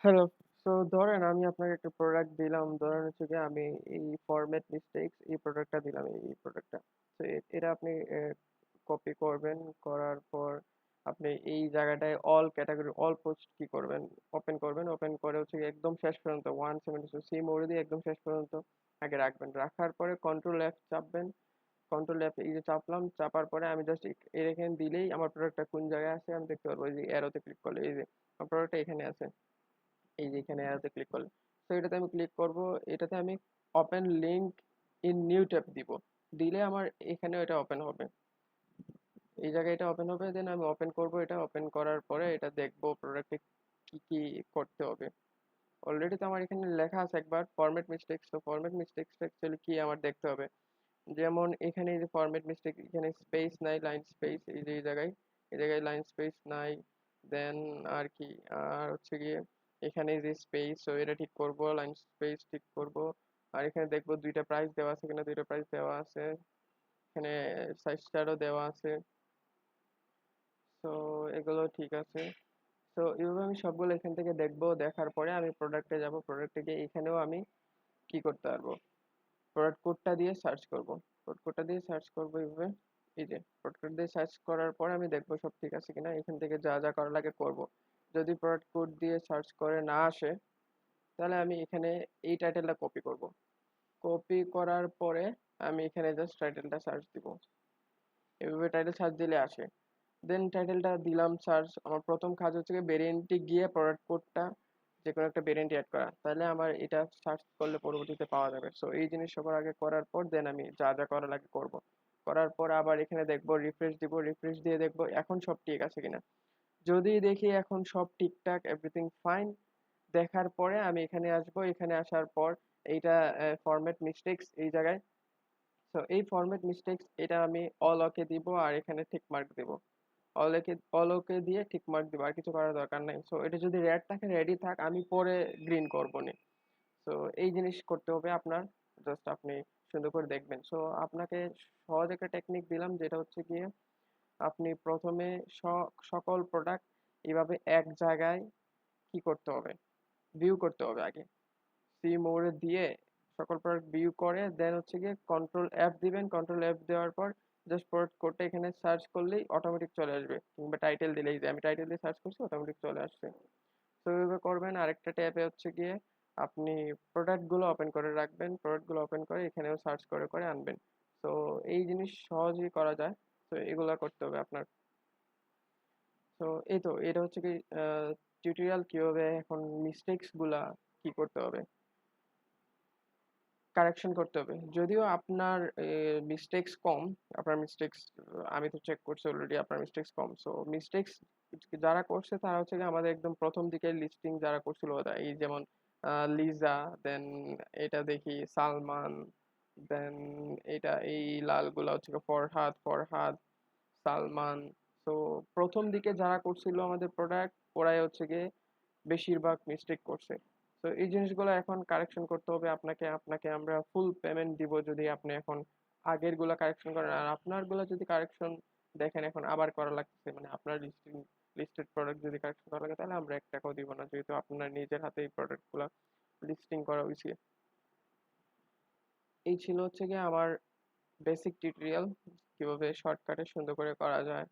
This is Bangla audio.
হ্যালো। সো ধরেন আমি আপনাকে একটা প্রোডাক্ট দিলাম। ধরেন হচ্ছে গিয়ে আমি এই ফরম্যাট মিস্টেকস এই প্রোডাক্টটা দিলাম, এই প্রোডাক্টটা। তো এটা আপনি কপি করবেন। করার পর আপনি এই জায়গাটায় অল ক্যাটেগরি অল পোস্ট কি করবেন? ওপেন করবেন। ওপেন করে হচ্ছে গিয়ে একদম শেষ পর্যন্ত 172 সি মোড দিয়ে একদম শেষ পর্যন্ত আগে রাখবেন। রাখার পরে কন্ট্রোল F চাপবেন। কন্ট্রোল F এই যে চাপলাম, চাপার পরে আমি জাস্ট এখানে দিলেই আমার প্রোডাক্টটা কোন জায়গায় আছে আমি দেখতে পারবো। এই যে অ্যারোতে ক্লিক করলে এই যে আমার প্রোডাক্টটা এখানে আছে। এই যে এখানে অ্যারোতে ক্লিক করলে তো এটাতে আমি ক্লিক করব। এটাতে আমি open link in new tab দিব। দিলে আমার এখানেও এটা ওপেন হবে। এই জায়গায় এটা ওপেন হবে, দেন আমি ওপেন করব। এটা ওপেন করার পরে এটা দেখব প্রোডাক্টে কি কি করতে হবে। অলরেডি তো আমার এখানে লেখা আছে একবার ফরম্যাট মিস্টেক্স। তো ফরম্যাট মিস্টেক্সটা অ্যাকচুয়ালি কি আমার দেখতে হবে। যেমন এখানে এই যে ফরম্যাট মিস্টেক, এখানে স্পেস নাই, লাইন স্পেস এই যে এই জায়গায় লাইন স্পেস নাই। দেন আর কি আর হচ্ছে গিয়ে এখানে যে স্পেস, তো এটা ঠিক করব, লাইন স্পেস ঠিক করব। আর এখানে দেখবো দুইটা প্রাইস দেওয়া আছে কিনা, দুইটা প্রাইস দেওয়া আছে। এখানে সাইজ চার্টও দেওয়া আছে। তো এগুলো ঠিক আছে। তো এইভাবে আমি সবগুলো এখান থেকে দেখবো। দেখার পরে আমি প্রোডাক্টে যাব। প্রোডাক্টে গিয়ে এখানেও আমি কি করতে পারবো, প্রোডাক্ট কোডটা দিয়ে সার্চ করব। প্রোডাক্ট কোডটা দিয়ে সার্চ করব এইভাবে। এই যে প্রোডাক্ট কোড দিয়ে সার্চ করার পরে আমি দেখব সব ঠিক আছে কিনা। এখান থেকে যা যা করা লাগে করব। যদি প্রোডাক্ট কোড দিয়ে সার্চ করে না আসে, তাহলে আমি এখানে এই টাইটেলটা কপি করব। কপি করার পরে আমি এখানে জাস্ট টাইটেলটা সার্চ দিব। এভাবে টাইটেল সার্চ দিলে আসে। দেন টাইটেলটা দিলাম সার্চ। আমার প্রথম কাজ হচ্ছে গিয়ে ভেরিয়েন্টে গিয়ে প্রোডাক্ট কোডটা যে কোনো একটা ভেরিয়েন্ট অ্যাড করা, তাহলে আমার এটা সার্চ করলে পরবর্তীতে পাওয়া যাবে। সো এই জিনিস সবার আগে করার পর দেন আমি যা যা করা লাগে করব। করার পর আবার এখানে দেখব, রিফ্রেশ দিব। রিফ্রেশ দিয়ে দেখব এখন সব ঠিক আছে কিনা। যদি দেখি এখন সব ঠিকঠাক, এভরিথিং ফাইন, দেখার পরে আমি এখানে আসব। এখানে আসার পর এইটা ফরম্যাট মিস্টেক্স এই জায়গায়। সো এই ফরম্যাট মিস্টেক্স এটা আমি অল ওকে দিব আর এখানে টিক মার্ক দিব। অল ওকে দিয়ে টিক মার্ক দিব, আর কিছু করার দরকার নাই। সো এটা যদি রেড থাকে রেডি থাক, আমি পরে গ্রিন করবো নি। সো এই জিনিস করতে হবে আপনার। জাস্ট আপনি সুন্দর করে দেখবেন। সো আপনাকে সহজ একটা টেকনিক দিলাম, যেটা হচ্ছে গিয়ে আপনি প্রথমে সকল প্রোডাক্ট এইভাবে এক জায়গায় কি করতে হবে, ভিউ করতে হবে আগে। সি মোড়ে দিয়ে সকল প্রোডাক্ট ভিউ করে দেন হচ্ছে গিয়ে কন্ট্রোল এফ দিবেন। কন্ট্রোল এফ দেওয়ার পর জাস্ট প্রোডাক্ট কোডটা এখানে সার্চ করলেই অটোমেটিক চলে আসবে, কিংবা টাইটেল দিলেই, যে আমি টাইটেল দিয়ে সার্চ করছি অটোমেটিক চলে আসছে। তো এইভাবে করবেন। আরেকটা ট্যাবে হচ্ছে গিয়ে আপনি প্রোডাক্টগুলো ওপেন করে রাখবেন। প্রোডাক্টগুলো ওপেন করে এখানেও সার্চ করে করে আনবেন। তো এই জিনিস সহজেই করা যায়। তো এগুলা করতে হবে আপনার। তো এই তো এটা হচ্ছে কি টিউটোরিয়াল কিভাবে এখন মিস্টেক্স গুলা কি করতে হবে, কারেকশন করতে হবে। যদিও আপনার মিস্টেক্স কম, আপনার মিস্টেক্স আমি তো চেক করছি অলরেডি, আপনার মিস্টেক্স কম। সো মিস্টেক্স যারা করছে তারা হচ্ছে গিয়ে আমাদের একদম প্রথম দিকের লিস্টিং যারা করছিল ওরা, এই যেমন লিজা, দেন এটা দেখি সালমান, দেন এটা এই লালগুলা হচ্ছে গিয়ে ফরহাদ, সালমান। তো প্রথম দিকে যারা করছিল আমাদের প্রোডাক্ট, ওরাই হচ্ছে গিয়ে বেশিরভাগ মিস্টেক করছে। তো এই জিনিসগুলো এখন কারেকশন করতে হবে আপনাকে। আপনাকে আমরা ফুল পেমেন্ট দিব যদি আপনি এখন আগের গুলা কারেকশন করেন। আর আপনার গুলা যদি কারেকশন দেখেন এখন আবার করা লাগতেছে, মানে আপনার লিস্টেড প্রোডাক্ট যদি কারেকশন করা লাগে, তাহলে আমরা 1 টাকাও দিব না, যেহেতু আপনার নিজের হাতে এই প্রোডাক্ট গুলা লিস্টিং করা হয়েছে। এই ছিল হচ্ছে গিয়ে আমার বেসিক টিউটোরিয়াল, কিভাবে শর্টকাটে সুন্দর করে করা যায়।